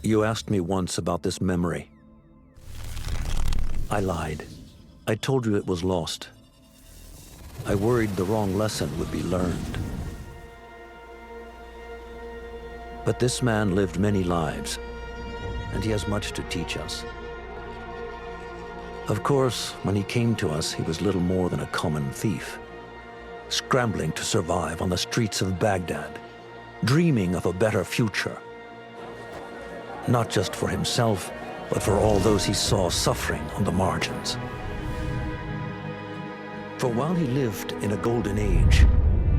You asked me once about this memory. I lied. I told you it was lost. I worried the wrong lesson would be learned. But this man lived many lives, and he has much to teach us. Of course, when he came to us, he was little more than a common thief, scrambling to survive on the streets of Baghdad, dreaming of a better future. Not just for himself, but for all those he saw suffering on the margins. For while he lived in a golden age,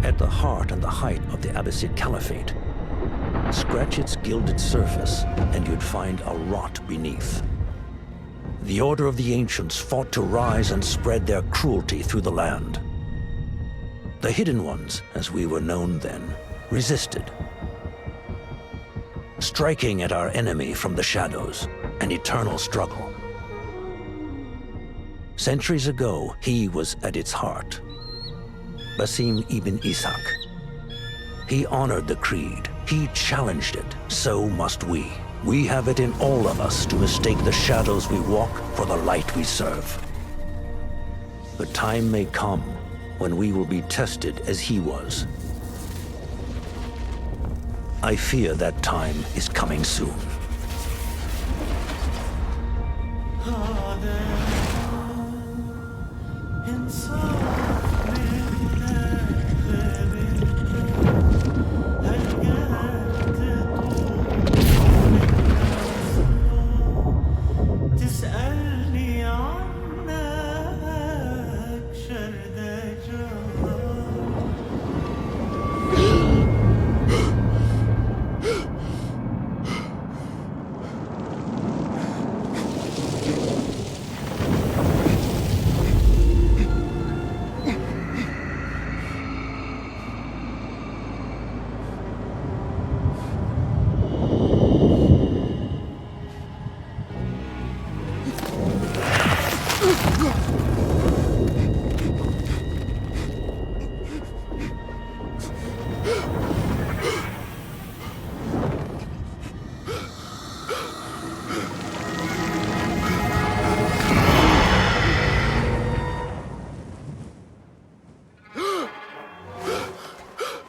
at the heart and the height of the Abbasid Caliphate, scratch its gilded surface and you'd find a rot beneath. The Order of the Ancients fought to rise and spread their cruelty through the land. The Hidden Ones, as we were known then, resisted, striking at our enemy from the shadows, an eternal struggle. Centuries ago, he was at its heart. Basim ibn Ishaq. He honored the creed. He challenged it. So must we. We have it in all of us to mistake the shadows we walk for the light we serve. The time may come when we will be tested as he was. I fear that time is coming soon.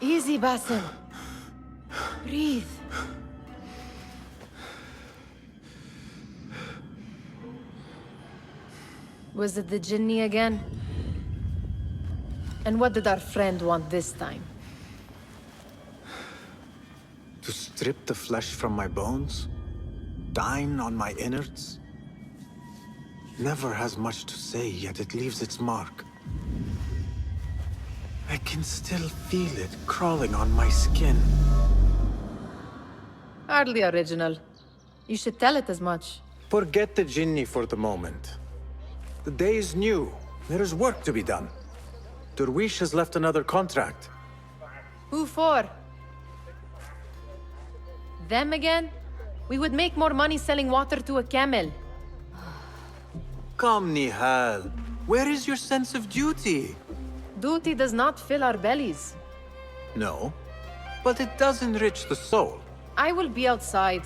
Easy, Basim. Breathe. Was it the Jinni again? And what did our friend want this time? To strip the flesh from my bones? Dine on my innards? Never has much to say, yet it leaves its mark. I can still feel it crawling on my skin. Hardly original. You should tell it as much. Forget the Jinni for the moment. The day is new. There is work to be done. Derwish has left another contract. Who for? Them again? We would make more money selling water to a camel. Come, Nihal. Where is your sense of duty? Duty does not fill our bellies. No, but it does enrich the soul. I will be outside.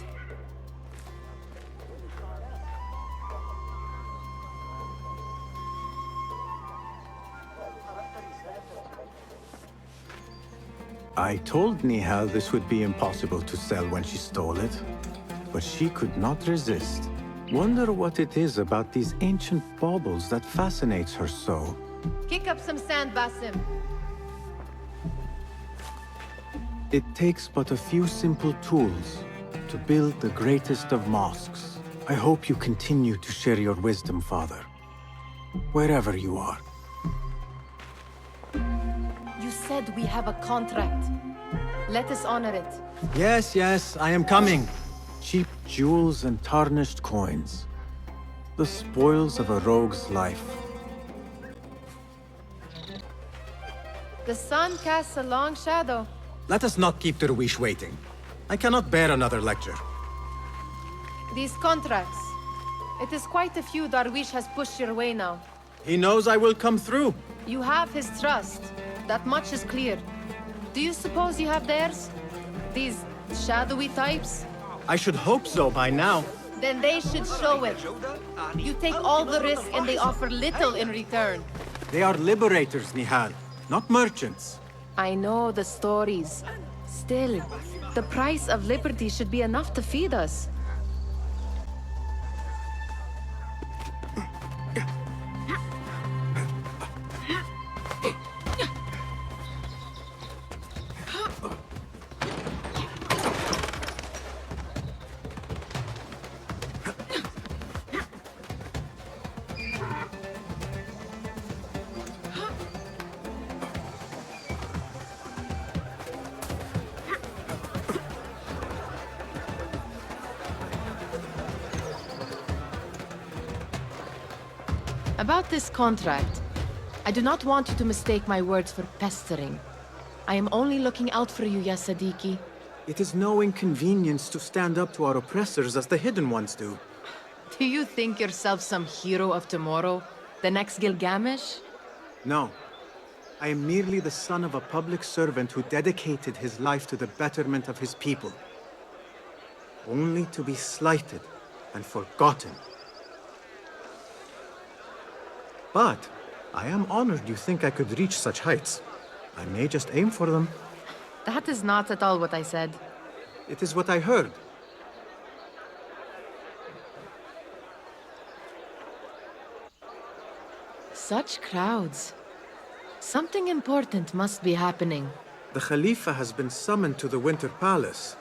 I told Nihal this would be impossible to sell when she stole it, but she could not resist. Wonder what it is about these ancient baubles that fascinates her so. Kick up some sand, Basim. It takes but a few simple tools to build the greatest of mosques. I hope you continue to share your wisdom, Father, wherever you are. You said we have a contract. Let us honor it. Yes, I am coming. Cheap jewels and tarnished coins. The spoils of a rogue's life. The sun casts a long shadow. Let us not keep Derwish waiting. I cannot bear another lecture. These contracts. It is quite a few Darwish has pushed your way now. He knows I will come through. You have his trust. That much is clear. Do you suppose you have theirs? These shadowy types? I should hope so by now. Then they should show it. You take all the risk and they offer little in return. They are liberators, Nihal, not merchants. I know the stories. Still, the price of liberty should be enough to feed us. About this contract, I do not want you to mistake my words for pestering. I am only looking out for you, ya Sadiki. It is no inconvenience to stand up to our oppressors as the Hidden Ones do. Do you think yourself some hero of tomorrow? The next Gilgamesh? No. I am merely the son of a public servant who dedicated his life to the betterment of his people. Only to be slighted and forgotten. But I am honored you think I could reach such heights. I may just aim for them. That is not at all what I said. It is what I heard. Such crowds. Something important must be happening. The Khalifa has been summoned to the Winter Palace.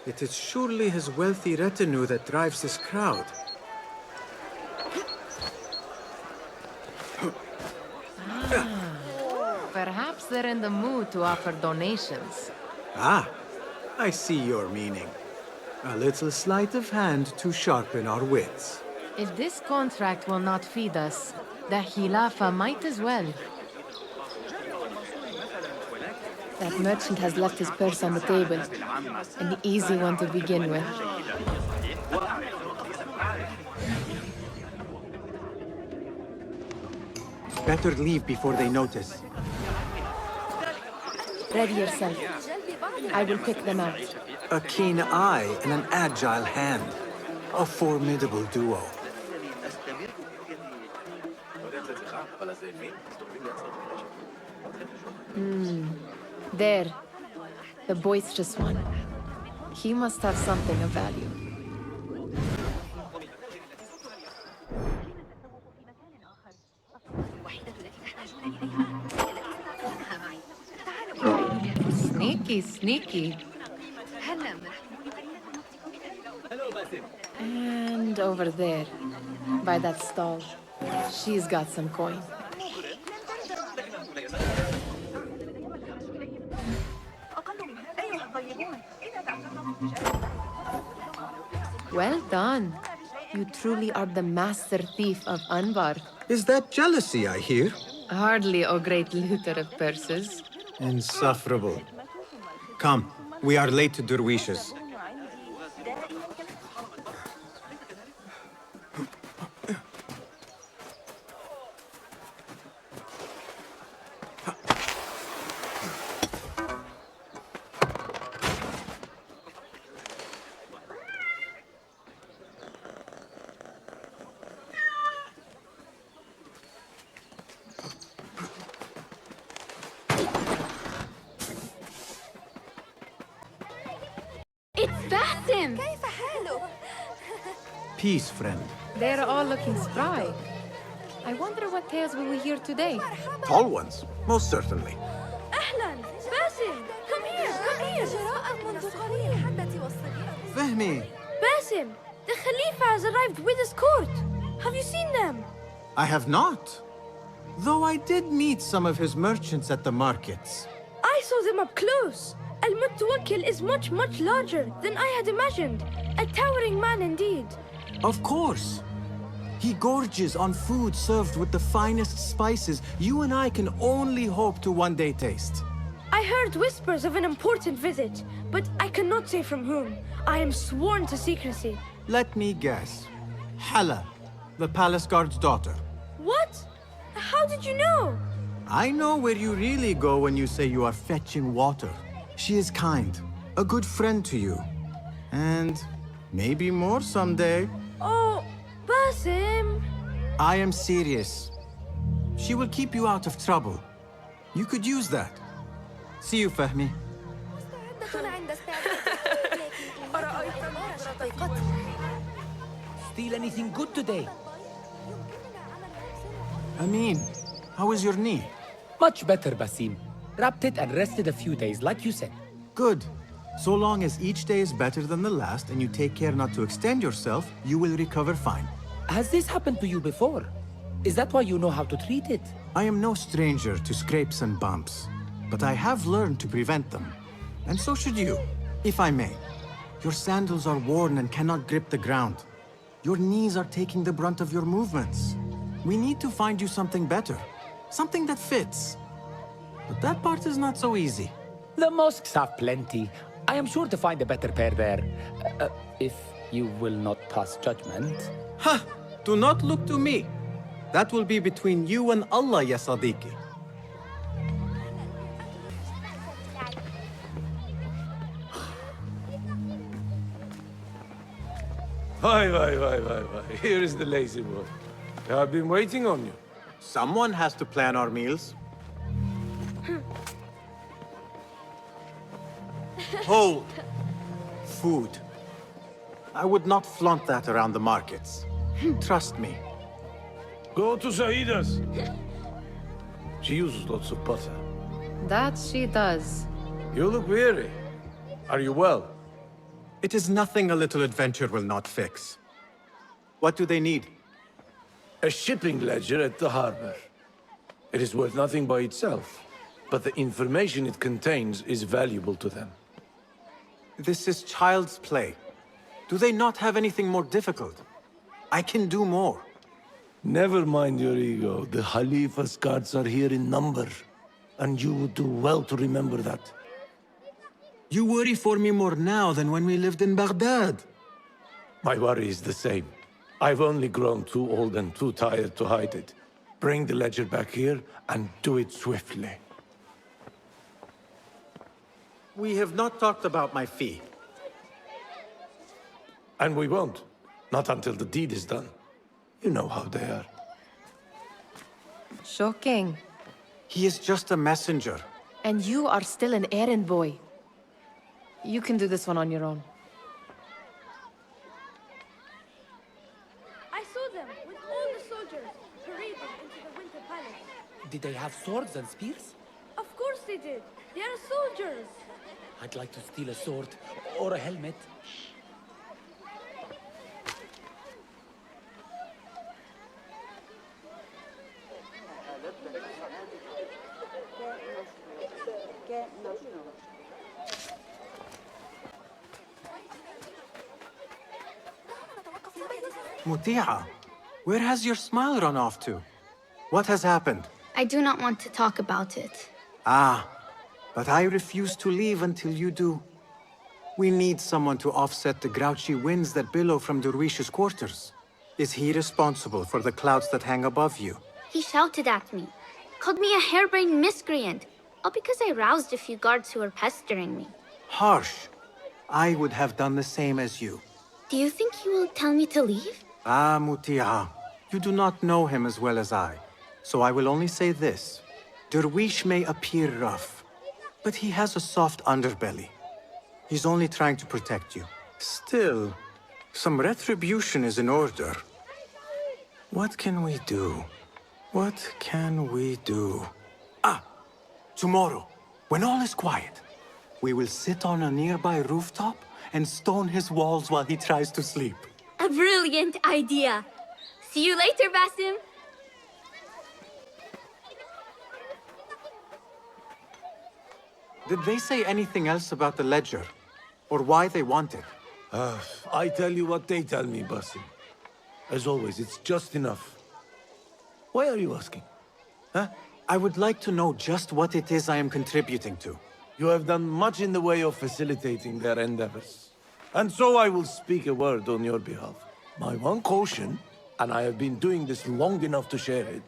It is surely his wealthy retinue that drives this crowd. Perhaps they're in the mood to offer donations. Ah, I see your meaning. A little sleight of hand to sharpen our wits. If this contract will not feed us, the Khilafa might as well. That merchant has left his purse on the table. An easy one to begin with. Better leave before they notice. Ready yourself. I will pick them out. A keen eye and an agile hand. A formidable duo. There. The boisterous one. He must have something of value. Sneaky, sneaky. And over there, by that stall, she's got some coin. Well done. You truly are the master thief of Anbar. Is that jealousy I hear? Hardly, O great looter of purses. Insufferable. Come, we are late to Derwishes. Basim! Peace, friend. They're all looking spry. I wonder what tales we will hear today. Tall ones, most certainly. أهلاً باسم come here Fehmi! Basim, the Khalifa has arrived with his court. Have you seen them? I have not. Though I did meet some of his merchants at the markets. I saw them up close. Al-Mutawakkil is much larger than I had imagined. A towering man indeed. Of course. He gorges on food served with the finest spices you and I can only hope to one day taste. I heard whispers of an important visit, but I cannot say from whom. I am sworn to secrecy. Let me guess. Hala, the palace guard's daughter. What? How did you know? I know where you really go when you say you are fetching water. She is kind, a good friend to you. And maybe more someday. Oh, Basim! I am serious. She will keep you out of trouble. You could use that. See you, Fahmi. Steal anything good today? Amin, how is your knee? Much better, Basim. Wrapped it and rested a few days, like you said. Good. So long as each day is better than the last and you take care not to extend yourself, you will recover fine. Has this happened to you before? Is that why you know how to treat it? I am no stranger to scrapes and bumps, but I have learned to prevent them. And so should you, if I may. Your sandals are worn and cannot grip the ground. Your knees are taking the brunt of your movements. We need to find you something better, something that fits. But that part is not so easy. The mosques have plenty. I am sure to find a better pair there. If you will not pass judgment. Ha! Do not look to me. That will be between you and Allah, ya Sadiqi. Why. Here is the lazy boy. I've been waiting on you. Someone has to plan our meals. Hold. Food. I would not flaunt that around the markets. Trust me. Go to Saida's. She uses lots of butter. That she does. You look weary. Are you well? It is nothing a little adventure will not fix. What do they need? A shipping ledger at the harbor. It is worth nothing by itself, but the information it contains is valuable to them. This is child's play. Do they not have anything more difficult? I can do more. Never mind your ego. The Khalifa's guards are here in number, and you would do well to remember that. You worry for me more now than when we lived in Baghdad. My worry is the same. I've only grown too old and too tired to hide it. Bring the ledger back here, and do it swiftly. We have not talked about my fee. And we won't. Not until the deed is done. You know how they are. Shocking. He is just a messenger. And you are still an errand boy. You can do this one on your own. I saw them with all the soldiers parading into the Winter Palace. Did they have swords and spears? Of course they did. They are soldiers. I'd like to steal a sword or a helmet. Muti'a, where has your smile run off to? What has happened? I do not want to talk about it. Ah, but I refuse to leave until you do. We need someone to offset the grouchy winds that billow from Derwish's quarters. Is he responsible for the clouds that hang above you? He shouted at me, called me a harebrained miscreant, all because I roused a few guards who were pestering me. Harsh. I would have done the same as you. Do you think he will tell me to leave? Ah, Muti'a, you do not know him as well as I, so I will only say this. Derwish may appear rough, but he has a soft underbelly. He's only trying to protect you. Still, some retribution is in order. What can we do? What can we do? Ah! Tomorrow, when all is quiet, we will sit on a nearby rooftop and stone his walls while he tries to sleep. A brilliant idea. See you later, Basim. Did they say anything else about the ledger? Or why they want it? I tell you what they tell me, Basim. As always, it's just enough. Why are you asking? Huh? I would like to know just what it is I am contributing to. You have done much in the way of facilitating their endeavors. And so I will speak a word on your behalf. My one caution, and I have been doing this long enough to share it,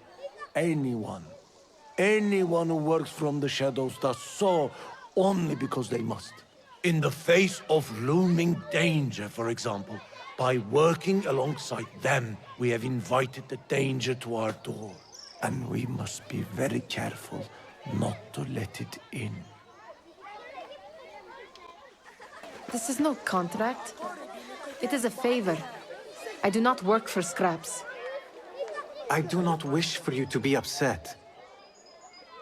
anyone who works from the shadows does so only because they must. In the face of looming danger, for example. By working alongside them, we have invited the danger to our door. And we must be very careful not to let it in. This is no contract. It is a favor. I do not work for scraps. I do not wish for you to be upset.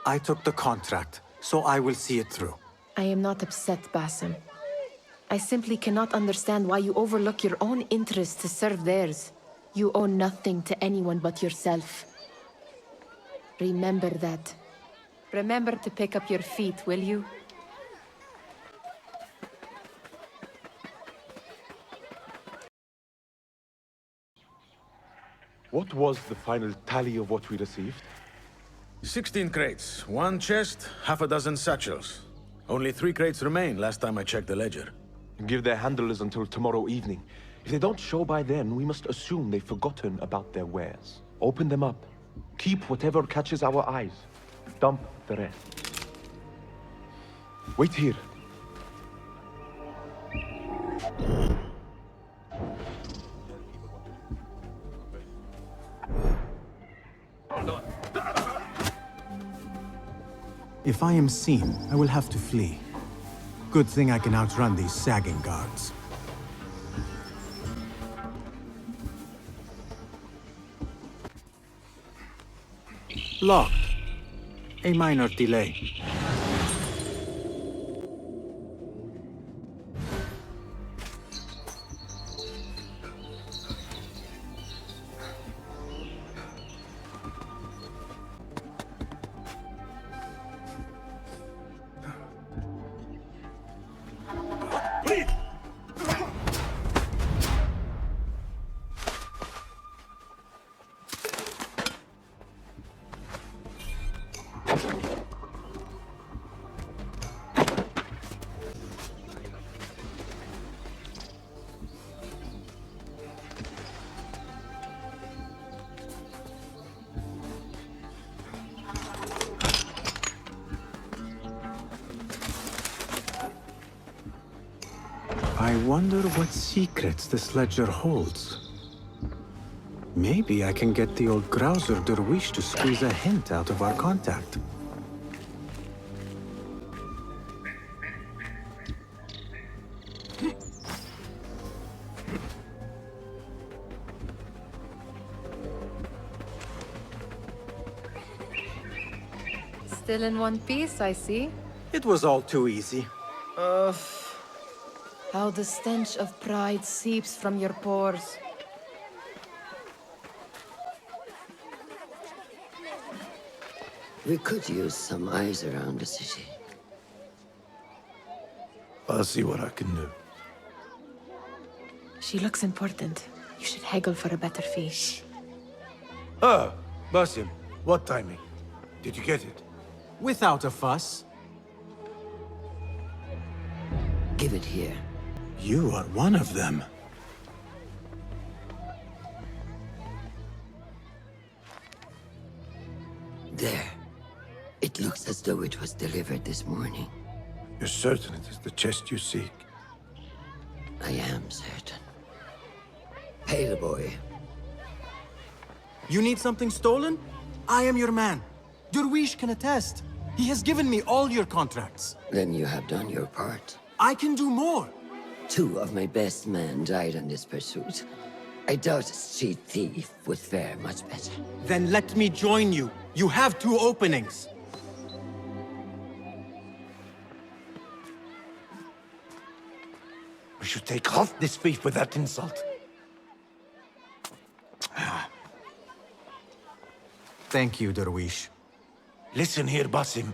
I took the contract, so I will see it through. I am not upset, Basim. I simply cannot understand why you overlook your own interests to serve theirs. You owe nothing to anyone but yourself. Remember that. Remember to pick up your feet, will you? What was the final tally of what we received? 16 crates, 1 chest, half a dozen satchels. Only 3 crates remain last time I checked the ledger. Give their handlers until tomorrow evening. If they don't show by then, we must assume they've forgotten about their wares. Open them up. Keep whatever catches our eyes. Dump the rest. Wait here. If I am seen, I will have to flee. Good thing I can outrun these sagging guards. Locked. A minor delay. I wonder what secrets this ledger holds. Maybe I can get the old grouser Derwish to squeeze a hint out of our contact. Still in one piece, I see. It was all too easy. How the stench of pride seeps from your pores. We could use some eyes around the city. I'll see what I can do. She looks important. You should haggle for a better fee. Ah, Basim, what timing? Did you get it? Without a fuss. Give it here. You are one of them. There. It looks as though it was delivered this morning. You're certain it is the chest you seek? I am certain. Pay the boy. You need something stolen? I am your man. Derwish can attest. He has given me all your contracts. Then you have done your part. I can do more. 2 of my best men died in this pursuit. I doubt a street thief would fare much better. Then let me join you. You have 2 openings. We should take off this thief with that insult. Thank you, Derwish. Listen here, Basim.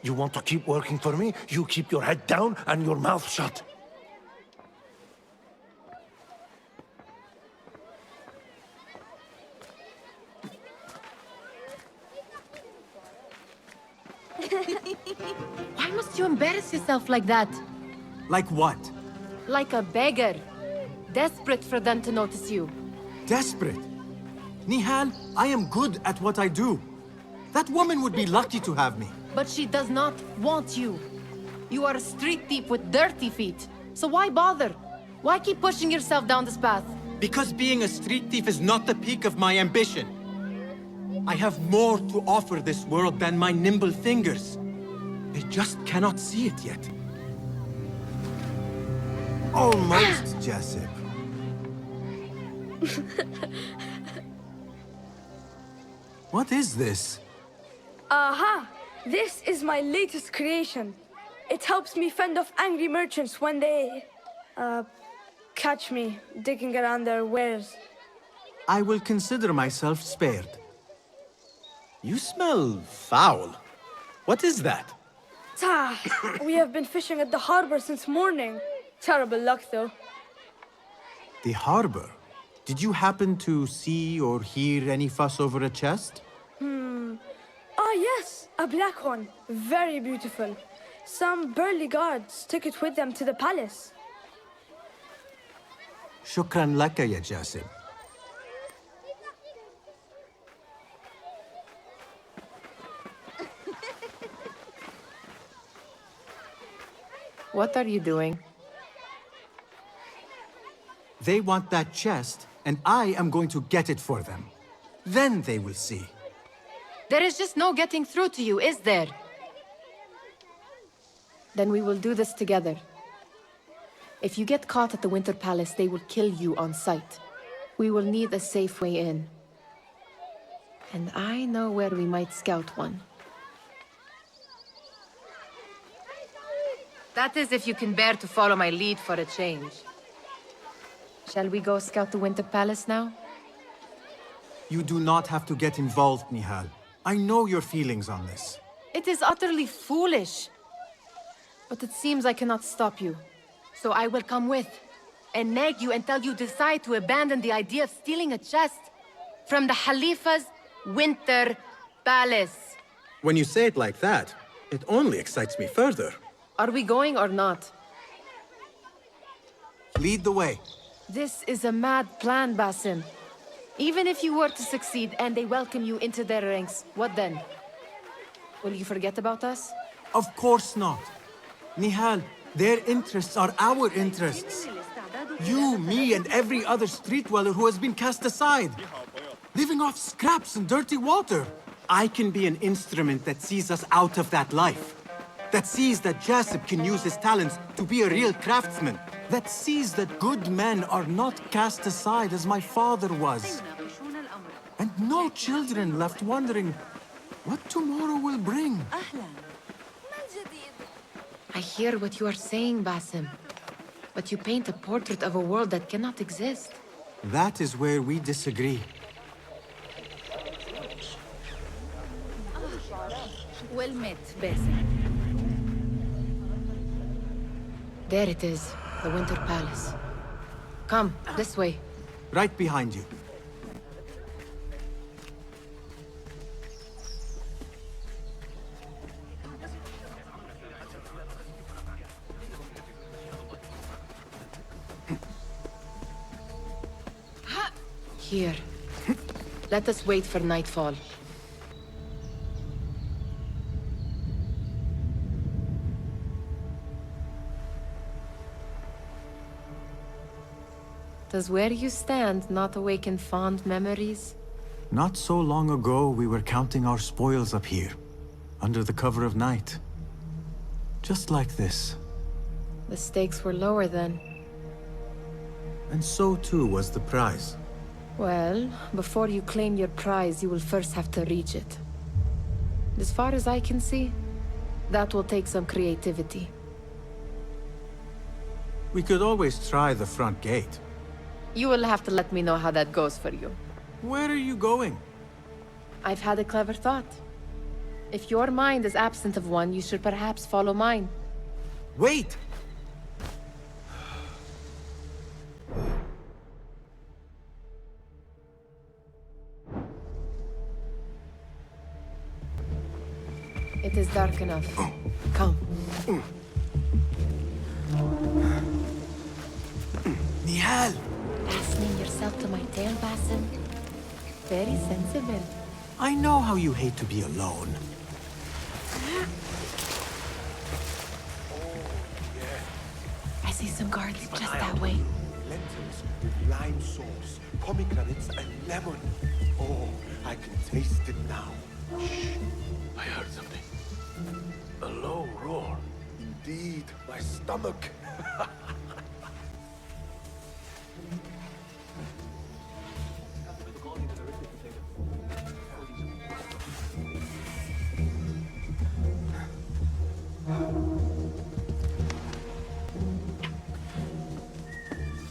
You want to keep working for me? You keep your head down and your mouth shut. Why must you embarrass yourself like that? Like what? Like a beggar. Desperate for them to notice you. Desperate? Nihal, I am good at what I do. That woman would be lucky to have me. But she does not want you. You are a street thief with dirty feet. So why bother? Why keep pushing yourself down this path? Because being a street thief is not the peak of my ambition. I have more to offer this world than my nimble fingers. They just cannot see it yet. Almost, Jessup. What is this? Aha! This is my latest creation. It helps me fend off angry merchants when they... catch me digging around their wares. I will consider myself spared. You smell foul. What is that? We have been fishing at the harbor since morning. Terrible luck, though. The harbor? Did you happen to see or hear any fuss over a chest? Ah, yes, a black one. Very beautiful. Some burly guards took it with them to the palace. Shukran laka ya Jassim. What are you doing? They want that chest, and I am going to get it for them. Then they will see. There is just no getting through to you, is there? Then we will do this together. If you get caught at the Winter Palace, they will kill you on sight. We will need a safe way in. And I know where we might scout one. That is if you can bear to follow my lead for a change. Shall we go scout the Winter Palace now? You do not have to get involved, Nihal. I know your feelings on this. It is utterly foolish. But it seems I cannot stop you. So I will come with, and nag you until you decide to abandon the idea of stealing a chest from the Khalifa's Winter Palace. When you say it like that, it only excites me further. Are we going or not? Lead the way. This is a mad plan, Basim. Even if you were to succeed and they welcome you into their ranks, what then? Will you forget about us? Of course not. Nihal, their interests are our interests. You, me, and every other street dweller who has been cast aside. Living off scraps and dirty water. I can be an instrument that sees us out of that life. That sees that Jasip can use his talents to be a real craftsman. That sees that good men are not cast aside as my father was. And no children left wondering what tomorrow will bring. I hear what you are saying, Basim. But you paint a portrait of a world that cannot exist. That is where we disagree. Well met, Basim. There it is, the Winter Palace. Come, this way. Right behind you. Here. Let us wait for nightfall. Does where you stand not awaken fond memories? Not so long ago, we were counting our spoils up here, under the cover of night. Just like this. The stakes were lower then. And so too was the prize. Well, before you claim your prize, you will first have to reach it. As far as I can see, that will take some creativity. We could always try the front gate. You will have to let me know how that goes for you. Where are you going? I've had a clever thought. If your mind is absent of one, you should perhaps follow mine. Wait! It is dark enough. Come. Nihal! Fastening yourself to my tail, Basim. Very sensible. I know how you hate to be alone. see some guards just that way. Lentils with lime sauce, pomegranates and lemon. Oh, I can taste it now. Shh. I heard something. A low roar. Indeed, my stomach.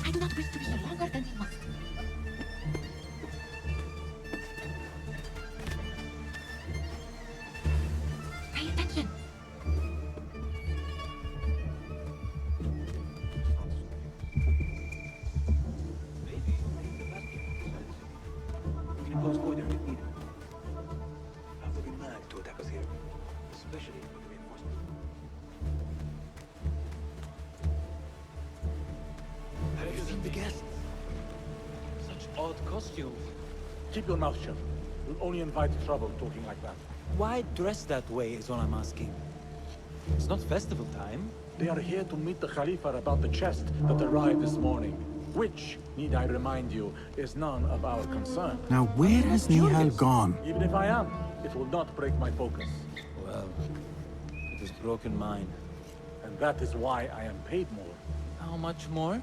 I do not wish to be here longer than we must. Pay attention. Have you seen the guests? Such odd costumes. Keep your mouth shut. You'll only invite trouble talking like that. Why dress that way is what I'm asking. It's not festival time. They are here to meet the Khalifa about the chest that arrived this morning. Which, need I remind you, is none of our concern. Now, where has Nihal gone? Even if I am, it will not break my focus. Well, it has broken mine. And that is why I am paid more. How much more?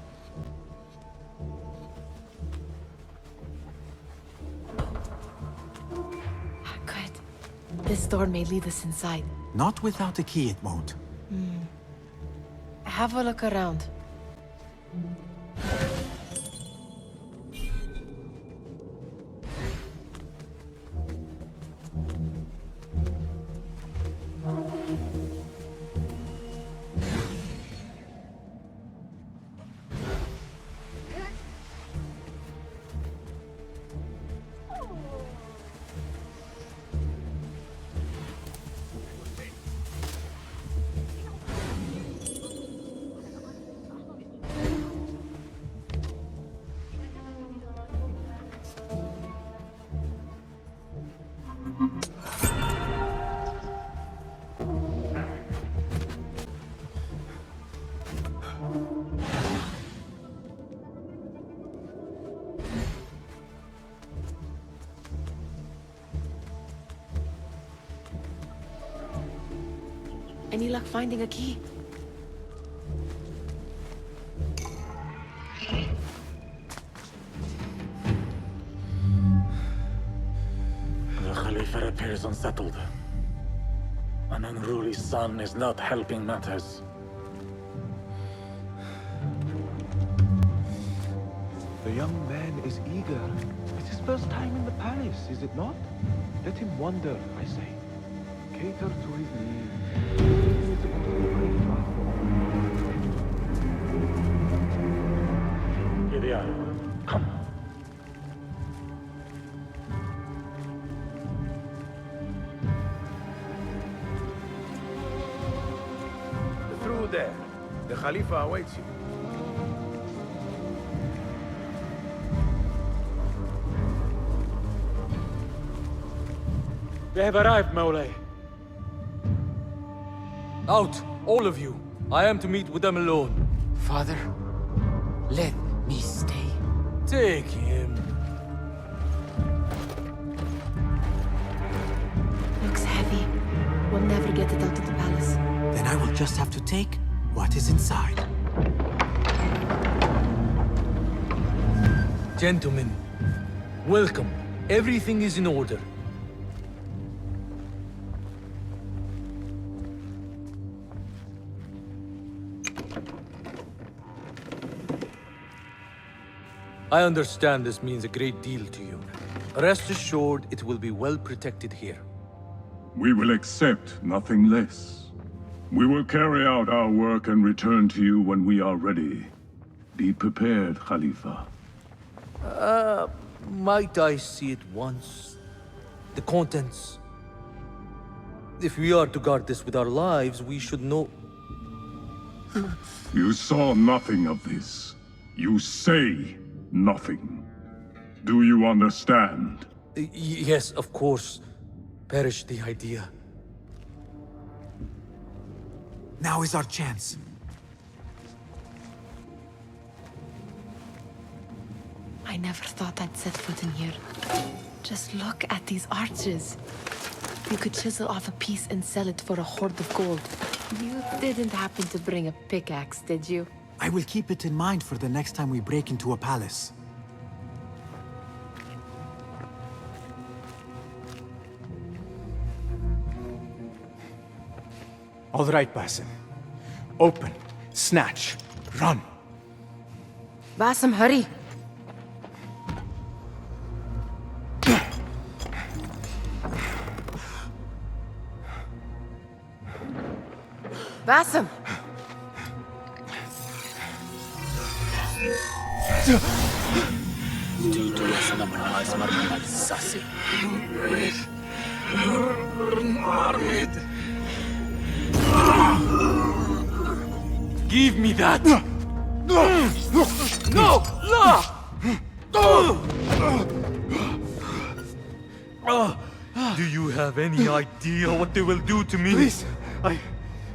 Good. This door may lead us inside. Not without a key, it won't. Have a look around. Any luck finding a key? The Khalifa appears unsettled. An unruly son is not helping matters. The young man is eager. It's his first time in the palace, is it not? Let him wander, I say. Cater to his needs. Here they are. Come. Through there. The Khalifa awaits you. They have arrived, Mawlay. Out, all of you. I am to meet with them alone. Father, let me stay. Take him. Looks heavy. We'll never get it out of the palace. Then I will just have to take what is inside. Gentlemen, welcome. Everything is in order. I understand this means a great deal to you. Rest assured, it will be well protected here. We will accept nothing less. We will carry out our work and return to you when we are ready. Be prepared, Khalifa. Might I see it once? The contents. If we are to guard this with our lives, we should know... You saw nothing of this. You say nothing. Do you understand? Yes, of course. Perish the idea. Now is our chance. I never thought I'd set foot in here. Just look at these arches. You could chisel off a piece and sell it for a hoard of gold. You didn't happen to bring a pickaxe, did you? I will keep it in mind for the next time we break into a palace. All right, Basim. Open, snatch, run. Basim, hurry. Basim! Give me that! No! Do you have any idea what they will do to me? Please,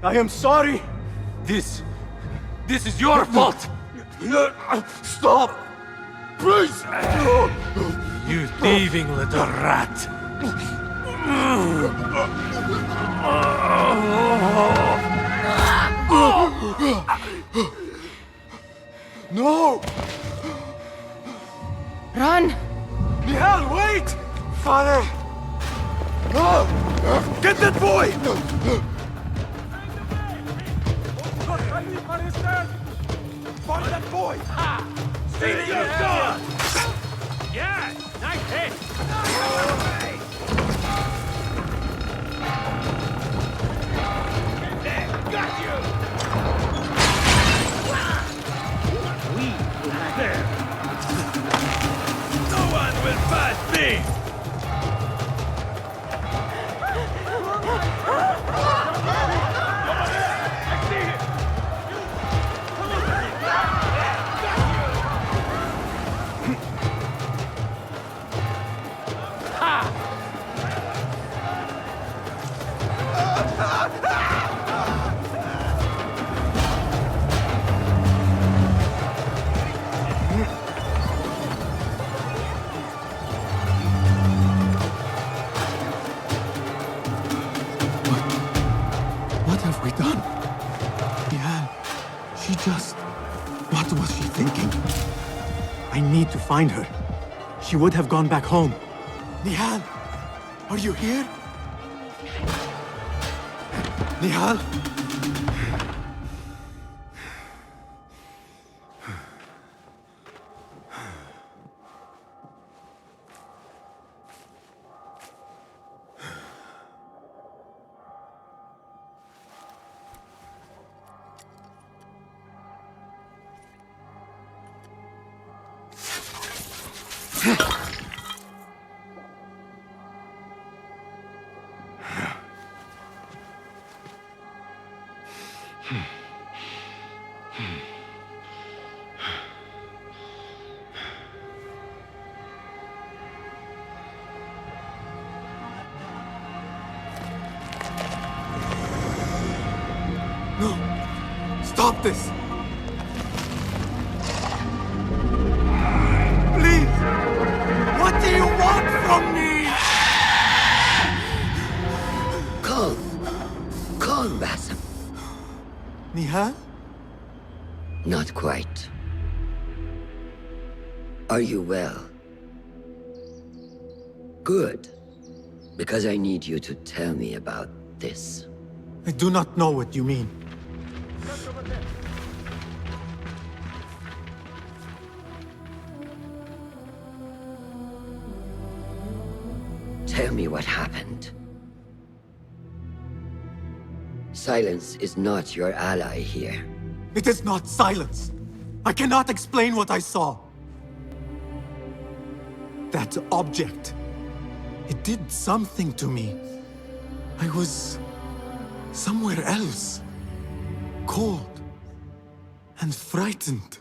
I am sorry. This is your fault! Stop! Please! You thieving little rat! No! Run! Nihal, wait! Father! Get that boy! Find that boy! Stay to your gun! Yeah! Nice hit! Got you! There! No one will pass me! What have we done? Yeah, she just... What was she thinking? I need to find her. She would have gone back home. Nihal, are you here? Nihal? No! Stop this! Please! What do you want from me? Calm, Basim. Nihal? Not quite. Are you well? Good. Because I need you to tell me about this. I do not know what you mean. Tell me what happened. Silence is not your ally here. It is not silence. I cannot explain what I saw. That object. It did something to me. I was somewhere else. Cold and frightened.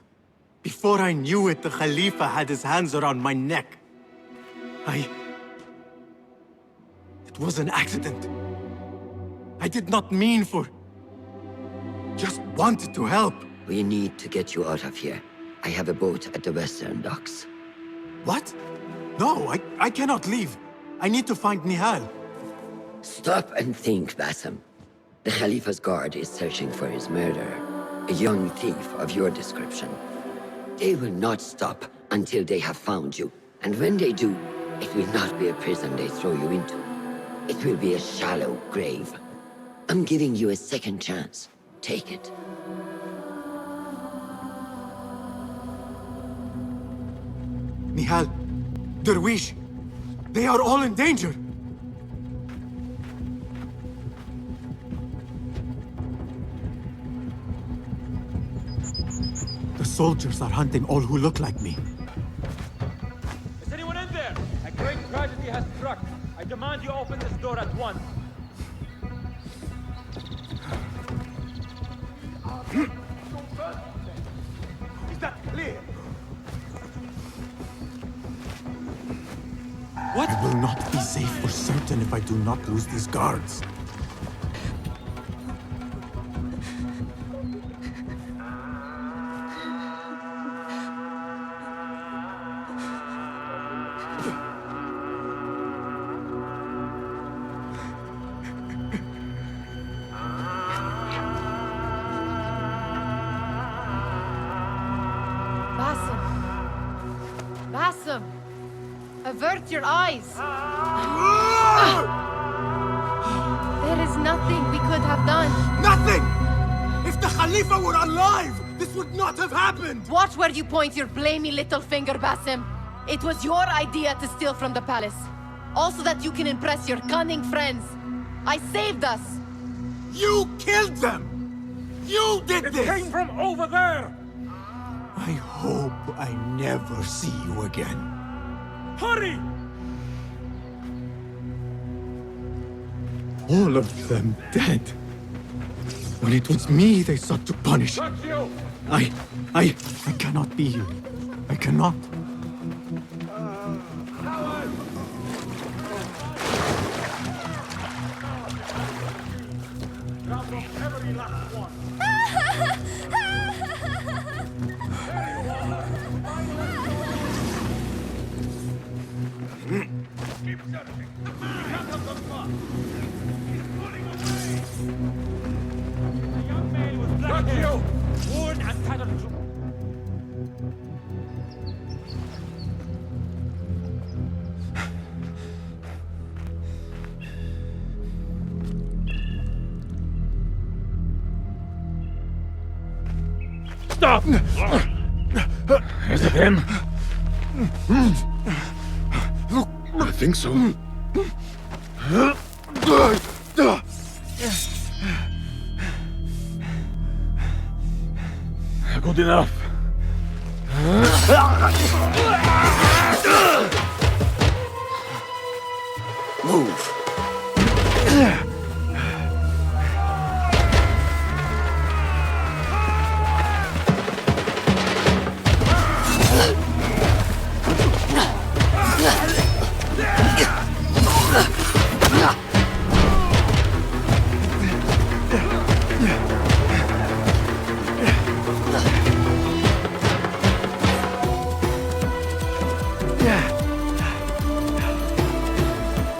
Before I knew it, the Khalifa had his hands around my neck. It was an accident. I did not mean for... Just wanted to help. We need to get you out of here. I have a boat at the western docks. What? No, I cannot leave. I need to find Nihal. Stop and think, Basim. The Khalifa's guard is searching for his murderer, a young thief of your description. They will not stop until they have found you. And when they do, it will not be a prison they throw you into. It will be a shallow grave. I'm giving you a second chance. Take it. Nihal, Derwish, they are all in danger. The soldiers are hunting all who look like me. Is anyone in there? A great tragedy has struck. I demand you open this door at once. Is that clear? What? I will not be safe for certain if I do not lose these guards. Basim! Avert your eyes! There is nothing we could have done. Nothing! If the Khalifa were alive, this would not have happened! Watch where you point your blamey little finger, Basim. It was your idea to steal from the palace. Also that you can impress your cunning friends. I saved us! You killed them! You did this! It came from over there! I hope I never see you again. Hurry! All of them dead. When it was me they sought to punish. That's you! I cannot be you. I cannot. Drop off every last one. Keep searching. You can't have them far. He's pulling away. The young man with black hair, worn and tattered. Stop! Is it him? I think so. Good enough. Move.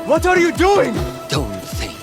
What are you doing? Don't think.